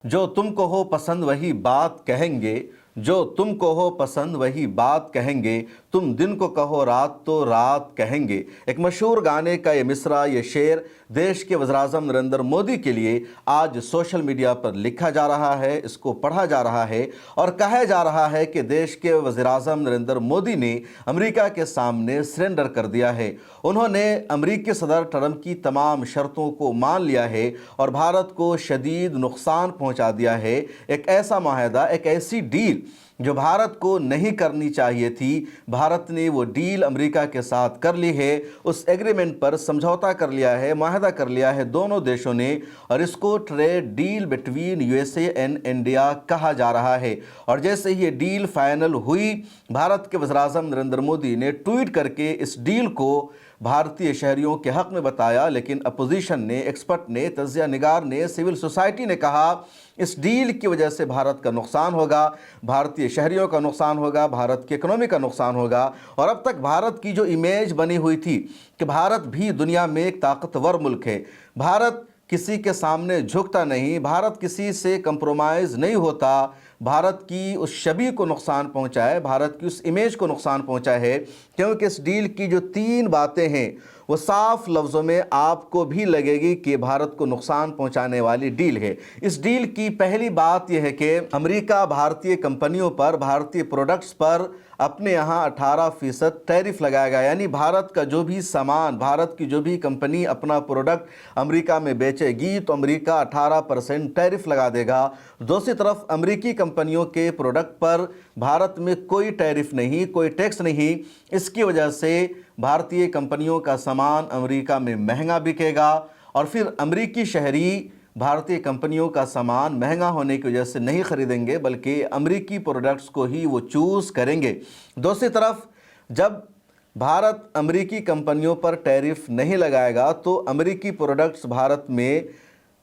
जो तुमको हो पसंद वही बात कहेंगे, जो तुमको हो पसंद वही बात कहेंगे, तुम दिन को कहो रात तो रात कहेंगे। एक मशहूर गाने का ये मिसरा, ये शेर देश के वज़ीर-ए-आज़म नरेंद्र मोदी के लिए आज सोशल मीडिया पर लिखा जा रहा है, इसको पढ़ा जा रहा है और कहा जा रहा है कि देश के वज़ीर-ए-आज़म नरेंद्र मोदी ने अमेरिका के सामने सरेंडर कर दिया है। उन्होंने अमेरिकी सदर ट्रंप की तमाम शर्तों को मान लिया है और भारत को शदीद नुकसान पहुंचा दिया है। एक ऐसा माहदा, एक ऐसी डील जो भारत को नहीं करनी चाहिए थी, भारत ने वो डील अमेरिका के साथ कर ली है। उस एग्रीमेंट पर समझौता कर लिया है, माहदा कर लिया है दोनों देशों ने, और इसको trade deal between USA and India कहा जा रहा है। और जैसे ही ये डील फाइनल हुई, भारत के वज़ीर-ए-आज़म नरेंद्र मोदी ने ट्वीट करके इस डील को भारतीय शहरियों के हक़ में बताया। लेकिन अपोजिशन ने, एक्सपर्ट ने, तज्ज़िया निगार ने, सिविल सोसाइटी ने कहा इस डील की वजह से भारत का नुकसान होगा, भारतीय शहरियों का नुकसान होगा, भारत की इकोनॉमी का नुकसान होगा। और अब तक भारत की जो इमेज बनी हुई थी कि भारत भी दुनिया में एक ताकतवर मुल्क है, भारत किसी के सामने झुकता नहीं, भारत किसी से कंप्रोमाइज़ नहीं होता, भारत की उस छवि को नुकसान पहुंचा है, भारत की उस इमेज को नुकसान पहुंचा है। क्योंकि इस डील की जो 3 बातें हैं वो साफ लफ्ज़ों में आपको भी लगेगी कि भारत को नुकसान पहुंचाने वाली डील है। इस डील की पहली बात यह है कि अमेरिका भारतीय कंपनियों पर, भारतीय प्रोडक्ट्स पर अपने यहाँ 18% टैरिफ लगाएगा। यानी भारत का जो भी सामान, भारत की जो भी कंपनी अपना प्रोडक्ट अमेरिका में बेचेगी तो अमेरिका 18% टैरिफ लगा देगा। दूसरी तरफ अमेरिकी कंपनियों के प्रोडक्ट पर भारत में कोई टैरिफ नहीं, कोई टैक्स नहीं। इसकी वजह से भारतीय कंपनियों का सामान अमेरिका में महंगा बिकेगा और फिर अमेरिकी शहरी भारतीय कंपनियों का सामान महंगा होने की वजह से नहीं खरीदेंगे, बल्कि अमेरिकी प्रोडक्ट्स को ही वो चूज़ करेंगे। दूसरी तरफ जब भारत अमेरिकी कंपनियों पर टैरिफ नहीं लगाएगा तो अमेरिकी प्रोडक्ट्स भारत में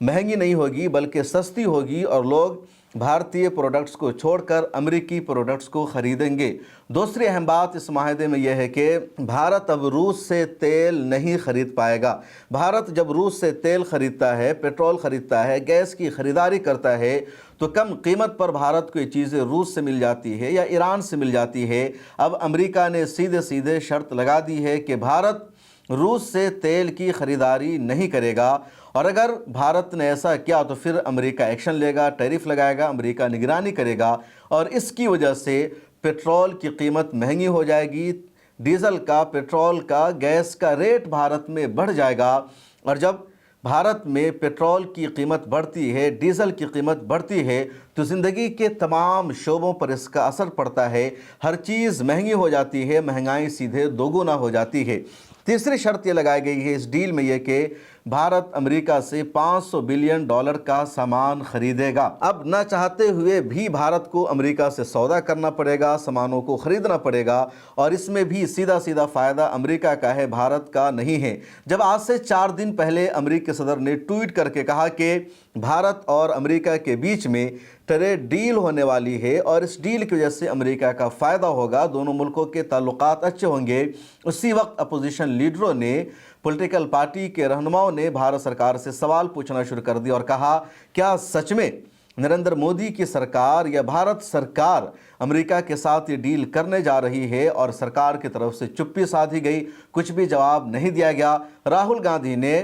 महंगी नहीं होगी बल्कि सस्ती होगी और लोग भारतीय प्रोडक्ट्स को छोड़कर अमेरिकी प्रोडक्ट्स को ख़रीदेंगे। दूसरी अहम बात इस माहदे में यह है कि भारत अब रूस से तेल नहीं ख़रीद पाएगा। भारत जब रूस से तेल ख़रीदता है, पेट्रोल ख़रीदता है, गैस की ख़रीदारी करता है तो कम कीमत पर भारत को ये चीज़ें रूस से मिल जाती है या ईरान से मिल जाती है। अब अमेरिका ने सीधे सीधे शर्त लगा दी है कि भारत रूस से तेल की ख़रीदारी नहीं करेगा और अगर भारत ने ऐसा किया तो फिर अमेरिका एक्शन लेगा, टैरिफ लगाएगा, अमेरिका निगरानी करेगा और इसकी वजह से पेट्रोल की कीमत महंगी हो जाएगी, डीजल का, पेट्रोल का, गैस का रेट भारत में बढ़ जाएगा। और जब भारत में पेट्रोल की कीमत बढ़ती है, डीजल की कीमत बढ़ती है तो ज़िंदगी के तमाम शोबों पर इसका असर पड़ता है। हर चीज़ महंगी हो जाती है, महंगाई सीधे दोगुना हो जाती है। तीसरी शर्त ये लगाई गई है इस डील में ये कि भारत अमेरिका से $500 बिलियन का सामान खरीदेगा। अब ना चाहते हुए भी भारत को अमेरिका से सौदा करना पड़ेगा, सामानों को ख़रीदना पड़ेगा और इसमें भी सीधा सीधा फ़ायदा अमेरिका का है, भारत का नहीं है। जब आज से 4 दिन पहले अमेरिकी सदर ने ट्वीट करके कहा कि भारत और अमेरिका के बीच में ट्रेड डील होने वाली है और इस डील की वजह से अमेरिका का फ़ायदा होगा, दोनों मुल्कों के ताल्लुकात अच्छे होंगे, उसी वक्त अपोजिशन लीडरों ने, पॉलिटिकल पार्टी के रहनुमाओं ने भारत सरकार से सवाल पूछना शुरू कर दिया और कहा क्या सच में नरेंद्र मोदी की सरकार या भारत सरकार अमेरिका के साथ ये डील करने जा रही है। और सरकार की तरफ से चुप्पी साधी गई, कुछ भी जवाब नहीं दिया गया। राहुल गांधी ने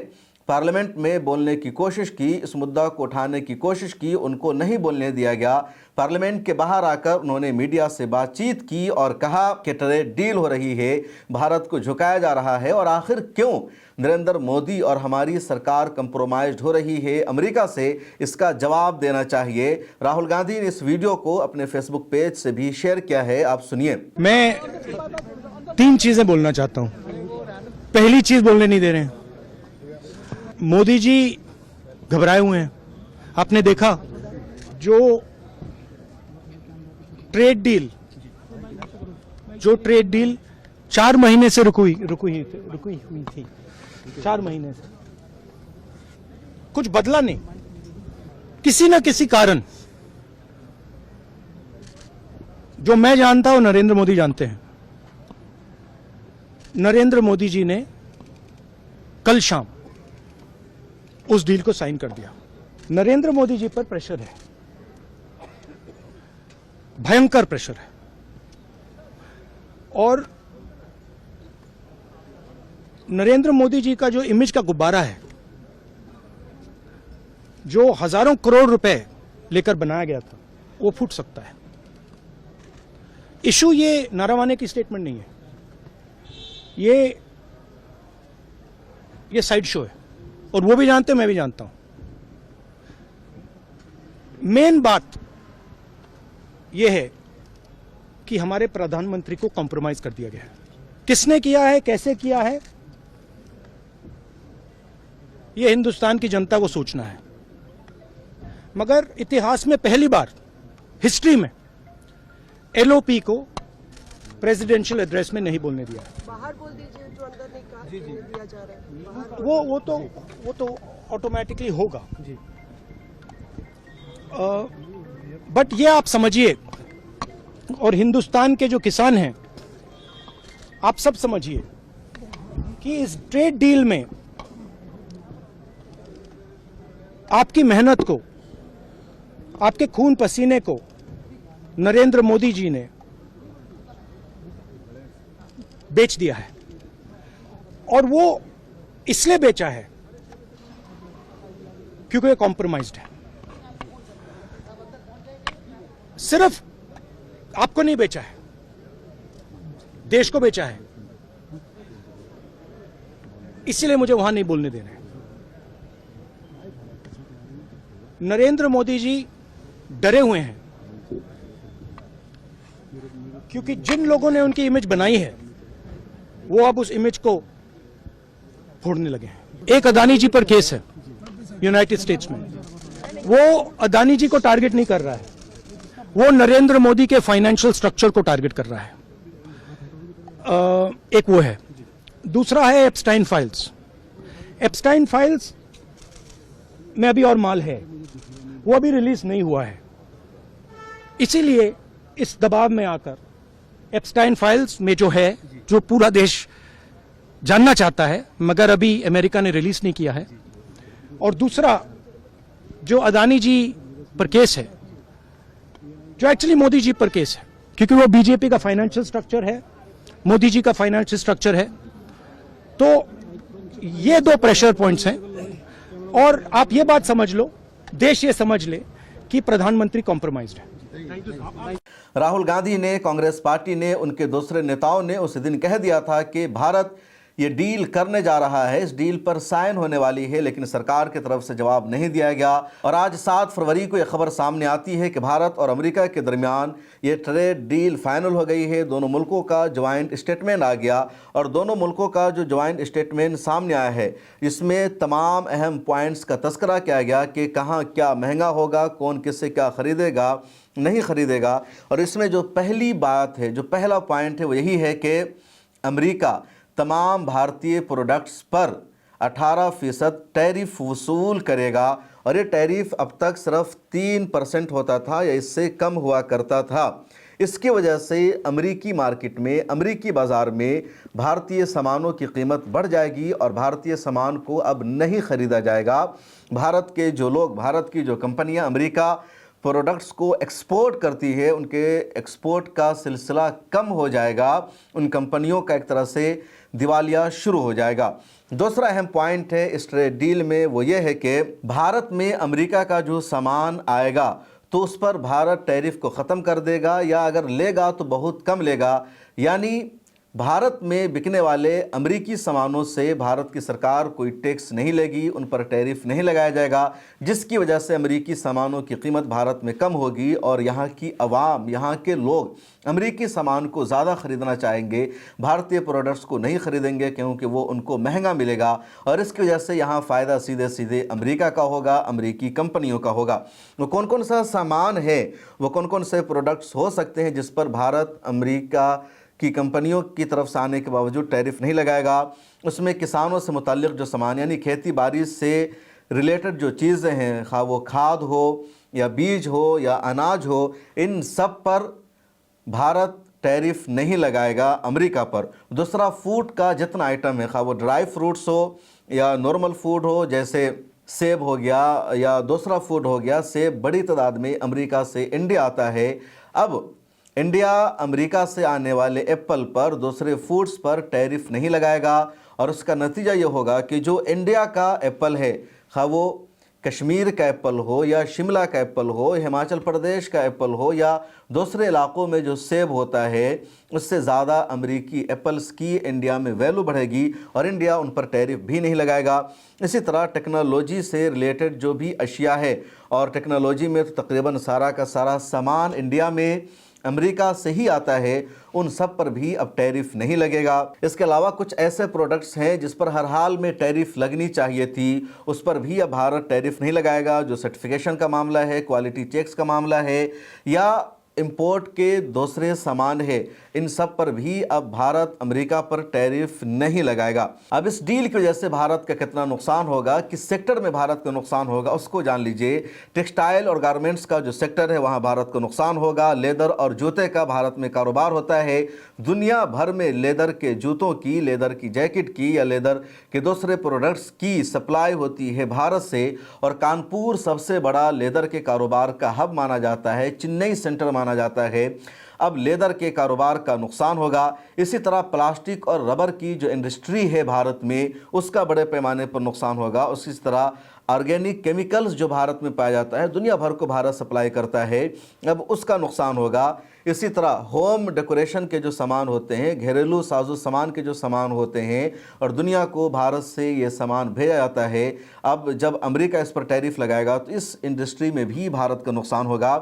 पार्लियामेंट में बोलने की कोशिश की, इस मुद्दा को उठाने की कोशिश की, उनको नहीं बोलने दिया गया। पार्लियामेंट के बाहर आकर उन्होंने मीडिया से बातचीत की और कहा कि ट्रेड डील हो रही है, भारत को झुकाया जा रहा है और आखिर क्यों नरेंद्र मोदी और हमारी सरकार कंप्रोमाइज्ड हो रही है अमेरिका से, इसका जवाब देना चाहिए। राहुल गांधी ने इस वीडियो को अपने फेसबुक पेज से भी शेयर किया है, आप सुनिए। मैं 3 चीजें बोलना चाहता हूं। पहली चीज बोलने नहीं दे रहे हैं, मोदी जी घबराए हुए हैं। आपने देखा जो ट्रेड डील 4 महीने से रुकी हुई थी, 4 महीने से कुछ बदला नहीं, किसी ना किसी कारण। जो मैं जानता हूं नरेंद्र मोदी जानते हैं। नरेंद्र मोदी जी ने कल शाम उस डील को साइन कर दिया। नरेंद्र मोदी जी पर प्रेशर है। भयंकर प्रेशर है। और नरेंद्र मोदी जी का जो इमेज का गुब्बारा है, जो हजारों करोड़ रुपए लेकर बनाया गया था, वो फूट सकता है। इशू ये नारावाने की स्टेटमेंट नहीं है, ये साइड शो है, और वो भी जानते हैं, मैं भी जानता हूं। मेन बात यह है कि हमारे प्रधानमंत्री को कॉम्प्रोमाइज कर दिया गया है। किसने किया है, कैसे किया है, यह हिंदुस्तान की जनता को सोचना है। मगर इतिहास में पहली बार हिस्ट्री में एलओपी को प्रेसिडेंशियल एड्रेस में नहीं बोलने दिया। बाहर बोल दीजिए, जो अंदर नहीं कहा दिया जा रहा है बाहर। वो तो ऑटोमेटिकली होगा जी। बट ये आप समझिए, और हिंदुस्तान के जो किसान हैं, आप सब समझिए कि इस ट्रेड डील में आपकी मेहनत को, आपके खून पसीने को नरेंद्र मोदी जी ने बेच दिया है। और वो इसलिए बेचा है क्योंकि ये कॉम्प्रोमाइज्ड है। सिर्फ आपको नहीं बेचा है, देश को बेचा है। इसीलिए मुझे वहां नहीं बोलने देना है। नरेंद्र मोदी जी डरे हुए हैं, क्योंकि जिन लोगों ने उनकी इमेज बनाई है, वो अब उस इमेज को फोड़ने लगे हैं। एक अदानी जी पर केस है यूनाइटेड स्टेट्स में। वो अदानी जी को टारगेट नहीं कर रहा है, वो नरेंद्र मोदी के फाइनेंशियल स्ट्रक्चर को टारगेट कर रहा है। एक वो है। दूसरा है एप्स्टाइन फाइल्स। एप्स्टाइन फाइल्स में अभी और माल है, वो अभी रिलीज नहीं हुआ है। इसीलिए इस दबाव में आकर एप्स्टाइन फाइल्स में जो है, जो पूरा देश जानना चाहता है, मगर अभी अमेरिका ने रिलीज नहीं किया है। और दूसरा जो अदानी जी पर केस है, जो एक्चुअली मोदी जी पर केस है, क्योंकि वो बीजेपी का फाइनेंशियल स्ट्रक्चर है, मोदी जी का फाइनेंशियल स्ट्रक्चर है। तो ये दो प्रेशर पॉइंट्स हैं। और आप ये बात समझ लो, देश ये समझ ले कि प्रधानमंत्री कॉम्प्रोमाइज्ड है। राहुल गांधी ने, कांग्रेस पार्टी ने, उनके दूसरे नेताओं ने उस दिन कह दिया था कि भारत ये डील करने जा रहा है, इस डील पर साइन होने वाली है, लेकिन सरकार की तरफ से जवाब नहीं दिया गया। और आज 7 फरवरी को यह खबर सामने आती है कि भारत और अमेरिका के दरमियान ये ट्रेड डील फाइनल हो गई है। दोनों मुल्कों का ज्वाइंट स्टेटमेंट आ गया, और दोनों मुल्कों का जो ज्वाइंट स्टेटमेंट सामने आया है, इसमें तमाम अहम पॉइंट्स का तस्करा किया गया कि कहाँ क्या महंगा होगा, कौन किससे क्या खरीदेगा, नहीं खरीदेगा। और इसमें जो पहली बात है, जो पहला पॉइंट है, वो यही है कि अमेरिका तमाम भारतीय प्रोडक्ट्स पर 18% टैरिफ वसूल करेगा। और ये टैरिफ अब तक सिर्फ 3% होता था या इससे कम हुआ करता था। इसकी वजह से अमेरिकी मार्केट में, अमेरिकी बाज़ार में भारतीय सामानों की कीमत बढ़ जाएगी और भारतीय सामान को अब नहीं ख़रीदा जाएगा। भारत के जो लोग, भारत की जो कंपनियां अमेरिका प्रोडक्ट्स को एक्सपोर्ट करती है, उनके एक्सपोर्ट का सिलसिला कम हो जाएगा। उन कंपनियों का एक तरह से दिवालिया शुरू हो जाएगा। दूसरा अहम पॉइंट है इस ट्रेड डील में, वो ये है कि भारत में अमेरिका का जो सामान आएगा तो उस पर भारत टैरिफ को ख़त्म कर देगा, या अगर लेगा तो बहुत कम लेगा। यानी भारत में बिकने वाले अमेरिकी सामानों से भारत की सरकार कोई टैक्स नहीं लेगी, उन पर टैरिफ नहीं लगाया जाएगा, जिसकी वजह से अमेरिकी सामानों की कीमत भारत में कम होगी और यहाँ की आवाम, यहाँ के लोग अमेरिकी सामान को ज़्यादा ख़रीदना चाहेंगे, भारतीय प्रोडक्ट्स को नहीं ख़रीदेंगे क्योंकि वो उनको महंगा मिलेगा। और इसकी वजह से यहाँ फ़ायदा सीधे सीधे अमेरिका का होगा, अमेरिकी कंपनियों का होगा। वो कौन कौन सा सामान है, वो कौन कौन से प्रोडक्ट्स हो सकते हैं जिस पर भारत अमेरिका की कंपनियों की तरफ से आने के बावजूद टैरिफ नहीं लगाएगा? उसमें किसानों से मुताल्लिक़ जो सामान, यानी खेती बाड़ी से रिलेटेड जो चीज़ें हैं, खा वो खाद हो या बीज हो या अनाज हो, इन सब पर भारत टैरिफ नहीं लगाएगा अमेरिका पर। दूसरा, फूड का जितना आइटम है, खा वो ड्राई फ्रूट्स हो या नॉर्मल फूड हो, जैसे सेब हो गया या दूसरा फूड हो गया, सेब बड़ी तादाद में अमेरिका से इंडिया आता है। अब इंडिया अमेरिका से आने वाले एप्पल पर, दूसरे फूड्स पर टैरिफ नहीं लगाएगा और उसका नतीजा ये होगा कि जो इंडिया का एप्पल है, खा वो कश्मीर का एप्पल हो या शिमला का एप्पल हो, हिमाचल प्रदेश का एप्पल हो या दूसरे इलाकों में जो सेब होता है, उससे ज़्यादा अमेरिकी एप्पल्स की इंडिया में वैल्यू बढ़ेगी और इंडिया उन पर टैरिफ भी नहीं लगाएगा। इसी तरह टेक्नोलॉजी से रिलेटेड जो भी अशिया है, और टेक्नोलॉजी में तो तकरीबन सारा का सारा सामान इंडिया में अमेरिका से ही आता है, उन सब पर भी अब टैरिफ नहीं लगेगा। इसके अलावा कुछ ऐसे प्रोडक्ट्स हैं जिस पर हर हाल में टैरिफ लगनी चाहिए थी, उस पर भी अब भारत टैरिफ नहीं लगाएगा। जो सर्टिफिकेशन का मामला है, क्वालिटी चेक्स का मामला है या इंपोर्ट के दूसरे सामान है, इन सब पर भी अब भारत अमेरिका पर टैरिफ नहीं लगाएगा। अब इस डील की वजह से भारत का कितना नुकसान होगा, किस सेक्टर में भारत का नुकसान होगा, उसको जान लीजिए। टेक्सटाइल और गारमेंट्स का जो सेक्टर है वहाँ भारत को नुकसान होगा। लेदर और जूते का भारत में कारोबार होता है। दुनिया भर में लेदर के जूतों की, लेदर की जैकेट की या लेदर के दूसरे प्रोडक्ट्स की सप्लाई होती है भारत से, और कानपुर सबसे बड़ा लेदर के कारोबार का हब माना जाता है, चेन्नई सेंटर माना जाता है। अब लेदर के कारोबार का नुकसान होगा। इसी तरह प्लास्टिक और रबर की जो इंडस्ट्री है भारत में, उसका बड़े पैमाने पर नुकसान होगा। उसी तरह ऑर्गेनिक केमिकल्स जो भारत में पाया जाता है, दुनिया भर को भारत सप्लाई करता है, अब उसका नुकसान होगा। इसी तरह होम डेकोरेशन के जो सामान होते हैं, घरेलू साजो सामान के जो सामान होते हैं, और दुनिया को भारत से ये सामान भेजा जाता है, अब जब अमेरिका इस पर टैरिफ लगाएगा तो इस इंडस्ट्री में भी भारत का नुकसान होगा।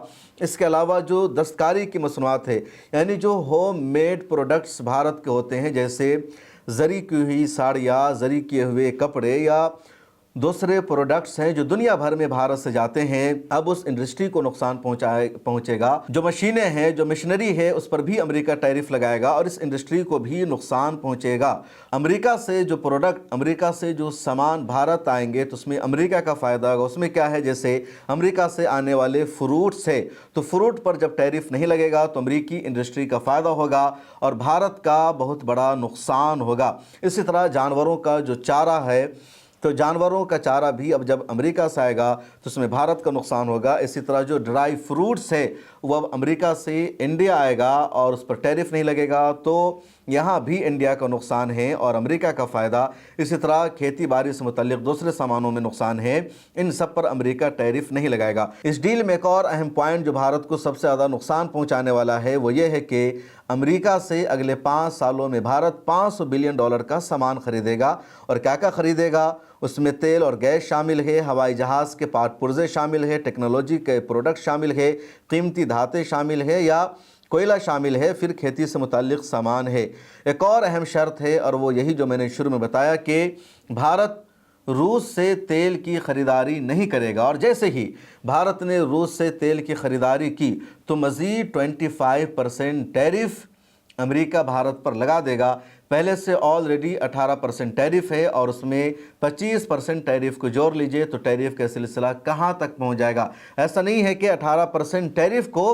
इसके अलावा जो दस्तकारी की मसनूआत है, यानी जो होम मेड प्रोडक्ट्स भारत के होते हैं, जैसे जरी की हुई साड़ियाँ, जरी किए हुए कपड़े या दूसरे प्रोडक्ट्स हैं जो दुनिया भर में भारत से जाते हैं, अब उस इंडस्ट्री को नुकसान पहुंचेगा। जो मशीनें हैं, जो मशीनरी है, उस पर भी अमेरिका टैरिफ लगाएगा और इस इंडस्ट्री को भी नुकसान पहुंचेगा। अमेरिका से जो प्रोडक्ट, अमेरिका से जो सामान भारत आएंगे तो उसमें अमेरिका का फ़ायदा होगा। उसमें क्या है, जैसे अमेरिका से आने वाले फ्रूट्स है, तो फ्रूट पर जब टैरिफ नहीं लगेगा तो अमेरिकी इंडस्ट्री का फ़ायदा होगा और भारत का बहुत बड़ा नुकसान होगा। इसी तरह जानवरों का जो चारा है, तो जानवरों का चारा भी अब जब अमेरिका से आएगा तो उसमें भारत का नुकसान होगा। इसी तरह जो ड्राई फ्रूट्स है वो अब अमेरिका से इंडिया आएगा और उस पर टैरिफ नहीं लगेगा, तो यहाँ भी इंडिया का नुकसान है और अमेरिका का फ़ायदा। इसी तरह खेती बाड़ी से मुतल्लिक दूसरे सामानों में नुकसान है, इन सब पर अमेरिका टैरिफ नहीं लगाएगा। इस डील में एक और अहम पॉइंट जो भारत को सबसे ज़्यादा नुकसान पहुँचाने वाला है वो ये है कि अमेरिका से अगले 5 सालों में भारत $500 बिलियन का सामान खरीदेगा। और क्या क्या खरीदेगा, उसमें तेल और गैस शामिल है, हवाई जहाज़ के पार्ट पुर्जे शामिल है, टेक्नोलॉजी के प्रोडक्ट शामिल है, कीमती धातें शामिल है या कोयला शामिल है, फिर खेती से मुताल्लिक़ सामान है। एक और अहम शर्त है और वो यही जो मैंने शुरू में बताया कि भारत रूस से तेल की ख़रीदारी नहीं करेगा, और जैसे ही भारत ने रूस से तेल की ख़रीदारी की तो मज़ीद 25% टैरिफ अमेरिका भारत पर लगा देगा। पहले से ऑलरेडी 18% टैरिफ है और उसमें 25% टैरिफ को जोड़ लीजिए तो टैरिफ का सिलसिला कहाँ तक पहुँच जाएगा। ऐसा नहीं है कि 18% टैरिफ को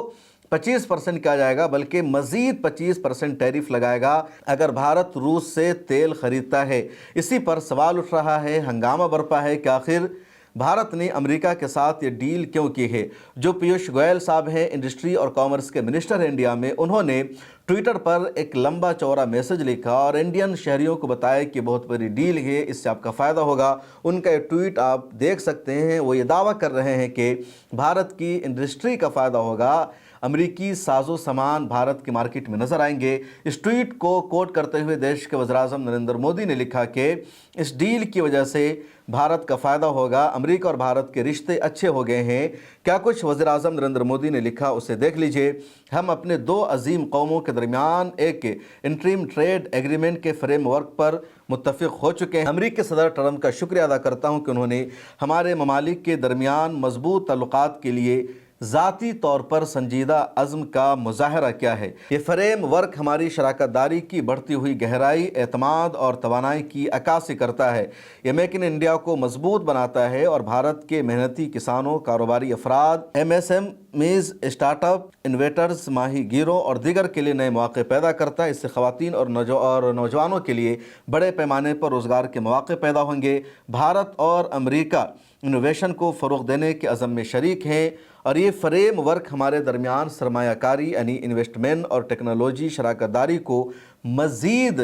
25% किया जाएगा, बल्कि मज़ीद 25% टैरिफ लगाएगा अगर भारत रूस से तेल ख़रीदता है। इसी पर सवाल उठ रहा है, हंगामा बरपा है कि आखिर भारत ने अमेरिका के साथ ये डील क्यों की है। जो पीयूष गोयल साहब हैं, इंडस्ट्री और कॉमर्स के मिनिस्टर हैं इंडिया में, उन्होंने ट्विटर पर एक लंबा चौड़ा मैसेज लिखा और इंडियन शहरियों को बताया कि बहुत बड़ी डील है, इससे आपका फ़ायदा होगा। उनका ये ट्वीट आप देख सकते हैं। वो ये दावा कर रहे हैं कि भारत की इंडस्ट्री का फ़ायदा होगा, अमेरिकी साजो सामान भारत की मार्केट में नज़र आएंगे। इस ट्वीट को कोट करते हुए देश के वज़ीर-ए-आज़म नरेंद्र मोदी ने लिखा कि इस डील की वजह से भारत का फ़ायदा होगा, अमेरिका और भारत के रिश्ते अच्छे हो गए हैं। क्या कुछ वज़ीर-ए-आज़म नरेंद्र मोदी ने लिखा, उसे देख लीजिए। हम अपने 2 अजीम कौमों के दरमियान एक इंटरिम ट्रेड एग्रीमेंट के फ्रेमवर्क पर मुत्तफ़िक़ हो चुके हैं। अमेरिकी सदर ट्रंप का शुक्रिया अदा करता हूँ कि उन्होंने हमारे ममालिक के दरमियान मजबूत ताल्लुक़ात के लिए ज़ाती तौर पर संजीदा अज़्म का मुज़ाहरा किया है। ये फ्रेम वर्क हमारी शराकत दारी की बढ़ती हुई गहराई, एतमाद और तवानाई की अक्कासी करता है। ये मेक इन इंडिया को मजबूत बनाता है और भारत के मेहनती किसानों, कारोबारी अफराद, MSMEs, स्टार्टअप, इन्वेटर्स, माहीगीरों और दीगर के लिए नए मौके पैदा करता है। इससे ख़वातीन और नौजवानों के लिए बड़े पैमाने पर रोज़गार के मौके पैदा होंगे। भारत और अमेरिका इनोवेशन को फ़रोग़ देने के अज़म में शरीक हैं और ये फ्रेम वर्क हमारे दरमियान सरमायाकारी यानी इन्वेस्टमेंट और टेक्नोलॉजी शराकतदारी को मज़ीद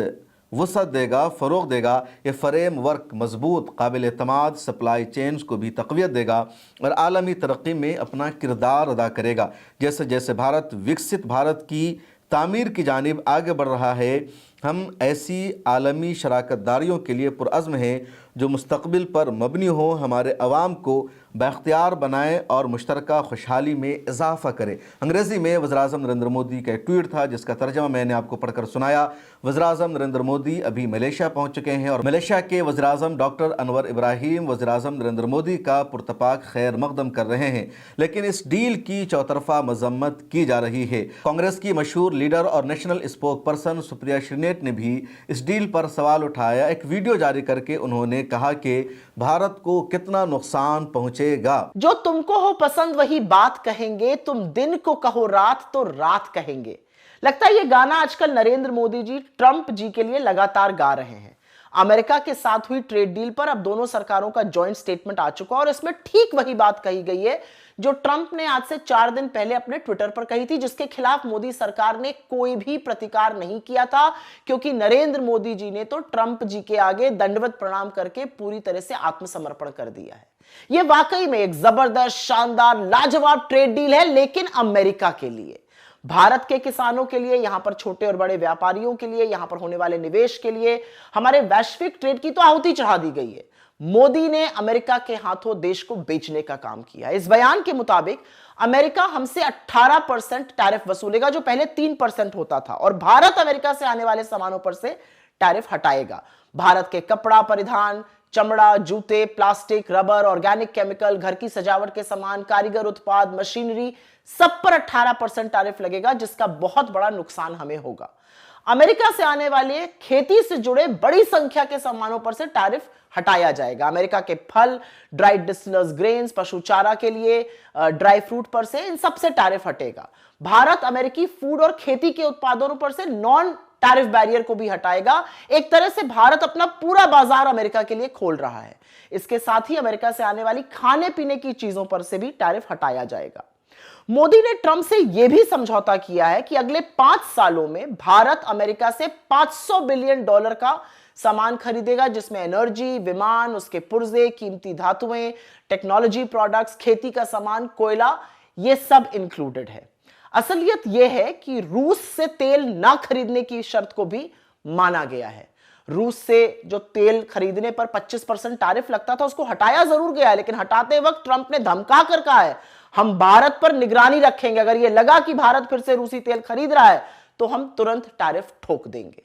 वसअत देगा, फ़रोग़ देगा। ये फ्रेम वर्क मजबूत, काबिल एतमाद सप्लाई चेन्स को भी तक़वियत देगा और आलमी तरक्की में अपना किरदार अदा करेगा। जैसे जैसे भारत विकसित भारत की तामीर की जानिब आगे बढ़ रहा है, हम ऐसी आलमी शराकतदारियों के लिए पुरअज़्म हैं जो मुस्तक़बिल पर मबनी हो, हमारे अवाम को बाख्तियार बनाए और मुश्तरका खुशहाली में इजाफ़ा करे। अंग्रेज़ी में वज़ीर-ए-आज़म नरेंद्र मोदी का एक ट्वीट था जिसका तर्जमा मैंने आपको पढ़कर सुनाया। वज़ीर-ए-आज़म नरेंद्र मोदी अभी मलेशिया पहुँच चुके हैं और मलेशिया के वज़ीर-ए-आज़म डॉक्टर अनवर इब्राहिम वज़ीर-ए-आज़म नरेंद्र मोदी का पुरतपाक खैर मक़दम कर रहे हैं। लेकिन इस डील की चौतरफा मज़म्मत की जा रही है। कांग्रेस की मशहूर लीडर और national spoke person Supriya Shrinate ने भी इस डील पर सवाल उठाया। एक वीडियो जारी करके उन्होंने कहा कि भारत को कितना नुकसान पहुंचेगा। जो तुमको हो पसंद वही बात कहेंगे, तुम दिन को कहो रात तो रात कहेंगे। लगता है ये गाना आजकल नरेंद्र मोदी जी ट्रंप जी के लिए लगातार गा रहे हैं। अमेरिका के साथ हुई ट्रेड डील पर अब दोनों सरकारों का जॉइंट स्टेटमेंट आ चुका है और इसमें ठीक वही बात कही गई है जो ट्रंप ने आज से 4 दिन पहले अपने ट्विटर पर कही थी, जिसके खिलाफ मोदी सरकार ने कोई भी प्रतिकार नहीं किया था, क्योंकि नरेंद्र मोदी जी ने तो ट्रंप जी के आगे दंडवत प्रणाम करके पूरी तरह से आत्मसमर्पण कर दिया है। यह वाकई में एक जबरदस्त, शानदार, लाजवाब ट्रेड डील है, लेकिन अमेरिका के लिए, भारत के किसानों के लिए, यहां पर छोटे और बड़े व्यापारियों के लिए, यहां पर होने वाले निवेश के लिए, हमारे वैश्विक ट्रेड की तो आहुति चढ़ा दी गई है। मोदी ने अमेरिका के हाथों देश को बेचने का काम किया। इस बयान के मुताबिक अमेरिका हमसे 18% टैरिफ वसूलेगा, जो पहले 3% होता था, और भारत अमेरिका से आने वाले सामानों पर से टैरिफ हटाएगा। भारत के कपड़ा, परिधान, चमड़ा, जूते, प्लास्टिक, रबर, ऑर्गेनिक केमिकल, घर की सजावट के सामान, कारीगर उत्पाद, मशीनरी, सब पर 18% टैरिफ लगेगा, जिसका बहुत बड़ा नुकसान हमें होगा। अमेरिका से आने वाले खेती से जुड़े बड़ी संख्या के सामानों पर से टैरिफ हटाया जाएगा। अमेरिका के फल, ड्राइड डिस्टिलर्स ग्रेन्स, पशु चारा के लिए ड्राई फ्रूट पर से, इन सब से टैरिफ हटेगा। भारत अमेरिकी फूड और खेती के उत्पादों पर से नॉन टैरिफ बैरियर को भी हटाएगा। एक तरह से भारत अपना पूरा बाजार अमेरिका के लिए खोल रहा है। इसके साथ ही अमेरिका से आने वाली खाने पीने की चीजों पर से भी टैरिफ हटाया जाएगा। मोदी ने ट्रंप से यह भी समझौता किया है कि अगले 5 सालों में भारत अमेरिका से $500 बिलियन का सामान खरीदेगा, जिसमें एनर्जी, विमान, उसके पुर्जे, कीमती धातुएं, टेक्नोलॉजी प्रोडक्ट्स, खेती का सामान, कोयला, यह सब इंक्लूडेड है। असलियत यह है कि रूस से तेल ना खरीदने की शर्त को भी माना गया है। रूस से जो तेल खरीदने पर 25% टैरिफ लगता था, उसको हटाया जरूर गया है, लेकिन हटाते वक्त ट्रंप ने धमका कर कहा है, हम भारत पर निगरानी रखेंगे, अगर यह लगा कि भारत फिर से रूसी तेल खरीद रहा है तो हम तुरंत टैरिफ ठोक देंगे।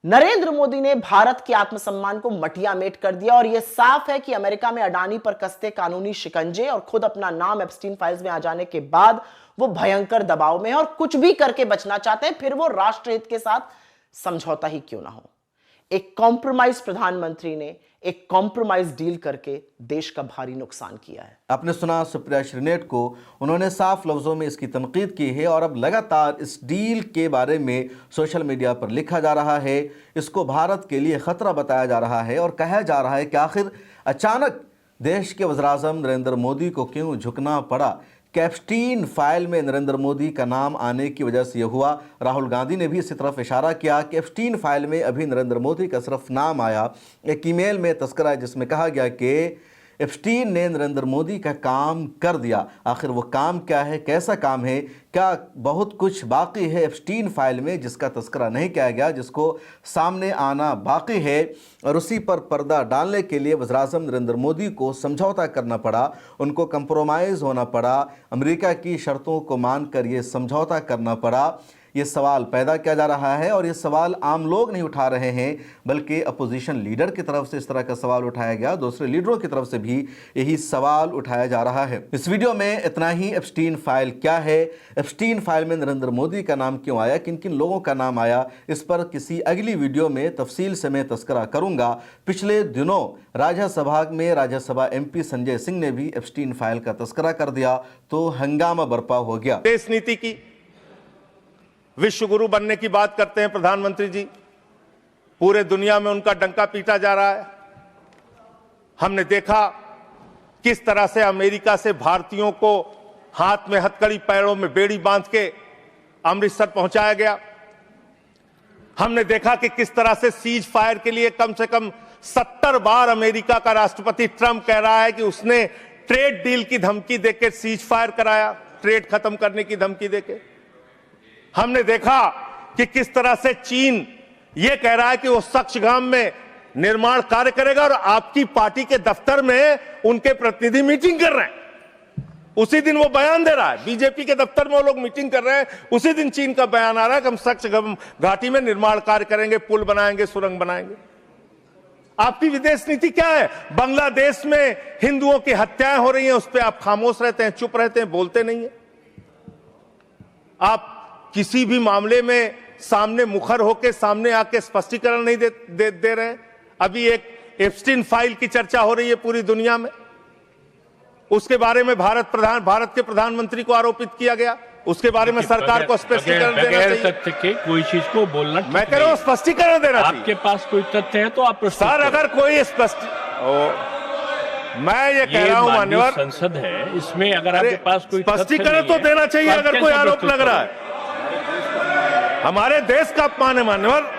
नरेंद्र मोदी ने भारत के आत्मसम्मान को मटियामेट कर दिया और यह साफ है कि अमेरिका में अडानी पर कसते कानूनी शिकंजे और खुद अपना नाम एप्स्टीन फाइल्स में आ जाने के बाद वो भयंकर दबाव में है और कुछ भी करके बचना चाहते हैं, फिर वो राष्ट्रहित के साथ समझौता ही क्यों ना हो। एक कॉम्प्रोमाइज प्रधानमंत्री ने एक कॉम्प्रोमाइज डील करके देश का भारी नुकसान किया है। आपने सुना सुप्रिया श्रीनेट को, उन्होंने साफ लफ्जों में इसकी तनकीद की है और अब लगातार इस डील के बारे में सोशल मीडिया पर लिखा जा रहा है, इसको भारत के लिए खतरा बताया जा रहा है और कहा जा रहा है कि आखिर अचानक देश के वज़ीर-ए-आज़म नरेंद्र मोदी को क्यों झुकना पड़ा। एप्स्टीन फाइल में नरेंद्र मोदी का नाम आने की वजह से यह हुआ। राहुल गांधी ने भी इसी तरफ इशारा किया कि एप्स्टीन फाइल में अभी नरेंद्र मोदी का सिर्फ नाम आया। एक ईमेल में तस्करा है जिसमें कहा गया कि एप्स्टीन ने नरेंद्र मोदी का काम कर दिया। आखिर वो काम क्या है, कैसा काम है, क्या बहुत कुछ बाकी है एप्स्टीन फाइल में जिसका तस्करा नहीं किया गया, जिसको सामने आना बाकी है, और उसी पर पर्दा डालने के लिए वज़ीर-ए-आज़म नरेंद्र मोदी को समझौता करना पड़ा, उनको कंप्रोमाइज़ होना पड़ा, अमेरिका की शर्तों को मानकर ये समझौता करना पड़ा। ये सवाल पैदा किया जा रहा है और ये सवाल आम लोग नहीं उठा रहे हैं, बल्कि अपोजिशन लीडर की तरफ से इस तरह का सवाल उठाया गया, दूसरे लीडरों की तरफ से भी यही सवाल उठाया जा रहा है। इस वीडियो में इतना ही। एप्स्टीन फाइल क्या है, एप्स्टीन फाइल में नरेंद्र मोदी का नाम क्यों आया, किन किन लोगों का नाम आया, इस पर किसी अगली वीडियो में तफसील से मैं तस्करा करूंगा। पिछले दिनों राज्यसभा में राज्यसभा MP संजय सिंह ने भी एप्स्टीन फाइल का तस्करा कर दिया तो हंगामा बर्पा हो गया। देश नीति की विश्व गुरु बनने की बात करते हैं प्रधानमंत्री जी, पूरे दुनिया में उनका डंका पीटा जा रहा है। हमने देखा किस तरह से अमेरिका से भारतीयों को हाथ में हथकड़ी पैरों में बेड़ी बांध के अमृतसर पहुंचाया गया। हमने देखा कि किस तरह से सीज फायर के लिए कम से कम 70 बार अमेरिका का राष्ट्रपति ट्रंप कह रहा है कि उसने ट्रेड डील की धमकी देकर सीज फायर कराया, ट्रेड खत्म करने की धमकी देके। हमने देखा कि किस तरह से चीन यह कह रहा है कि वो सक्सगाम में निर्माण कार्य करेगा और आपकी पार्टी के दफ्तर में उनके प्रतिनिधि मीटिंग कर रहे हैं। उसी दिन वो बयान दे रहा है, बीजेपी के दफ्तर में वो लोग मीटिंग कर रहे हैं, उसी दिन चीन का बयान आ रहा है कि हम सक्सगाम घाटी में निर्माण कार्य करेंगे, पुल बनाएंगे, सुरंग बनाएंगे। आपकी विदेश नीति क्या है? बांग्लादेश में हिंदुओं की हत्याएं हो रही हैं, उस पर आप खामोश रहते हैं, चुप रहते हैं, बोलते नहीं है। आप किसी भी मामले में सामने मुखर होकर सामने आके स्पष्टीकरण नहीं दे रहे हैं। अभी एक एप्स्टीन फाइल की चर्चा हो रही है पूरी दुनिया में, उसके बारे में भारत के प्रधानमंत्री को आरोपित किया गया, उसके बारे में सरकार को स्पष्टीकरण देना चाहिए। तथ्य के कोई चीज को बोलना, मैं कह रहा हूं स्पष्टीकरण देना चाहिए। आपके पास कोई तथ्य है तो आप सर, अगर कोई मैं ये कह रहा हूं मान्यवर, संसद है, इसमें अगर आपके पास कोई स्पष्टीकरण तो देना चाहिए। अगर कोई आरोप लग रहा है, हमारे देश का अपमान है मान्यवर।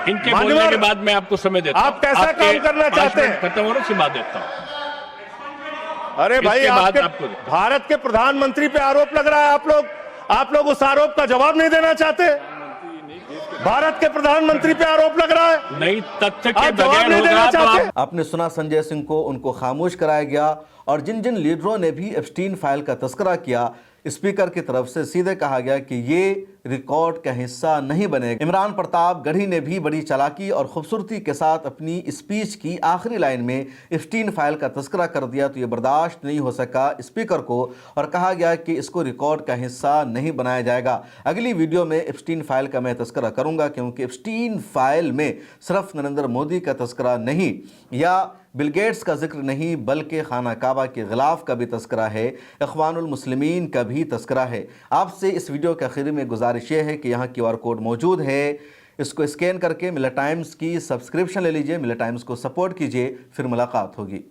इनके बोलने के बाद मैं आपको समय देता हूं। आप कैसा काम करना चाहते हैं? खत्म होने से बाद देता हूं। अरे भाई, आपके भारत के प्रधानमंत्री पे आरोप लग रहा है, आप लोग उस आरोप का जवाब नहीं देना चाहते। भारत के प्रधानमंत्री पे आरोप लग रहा है, नहीं तथ्य के जवाब नहीं देना चाहते। आपने सुना संजय सिंह को, उनको खामोश कराया गया और जिन जिन लीडरों ने भी एप्स्टीन फाइल का तस्करा किया, स्पीकर की तरफ से सीधे कहा गया कि ये रिकॉर्ड का हिस्सा नहीं बनेगा। इमरान प्रताप गढ़ी ने भी बड़ी चालाकी और खूबसूरती के साथ अपनी स्पीच की आखिरी लाइन में एप्स्टीन फाइल का तस्करा कर दिया, तो ये बर्दाश्त नहीं हो सका स्पीकर को और कहा गया कि इसको रिकॉर्ड का हिस्सा नहीं बनाया जाएगा। अगली वीडियो में एप्स्टीन फाइल का मैं तस्करा करूंगा, क्योंकि एप्स्टीन फाइल में सिर्फ नरेंद्र मोदी का तस्करा नहीं या बिल गेट्स का जिक्र नहीं, बल्कि खाना काबा के गिलाफ का भी तस्करा है, इख्वानुल मुस्लिमीन का भी तस्करा है। आपसे इस वीडियो के आखिर में गुजारिश ये है कि यहाँ QR कोड मौजूद है, इसको स्कैन करके मिला टाइम्स की सब्सक्रिप्शन ले लीजिए, मिला टाइम्स को सपोर्ट कीजिए। फिर मुलाकात होगी।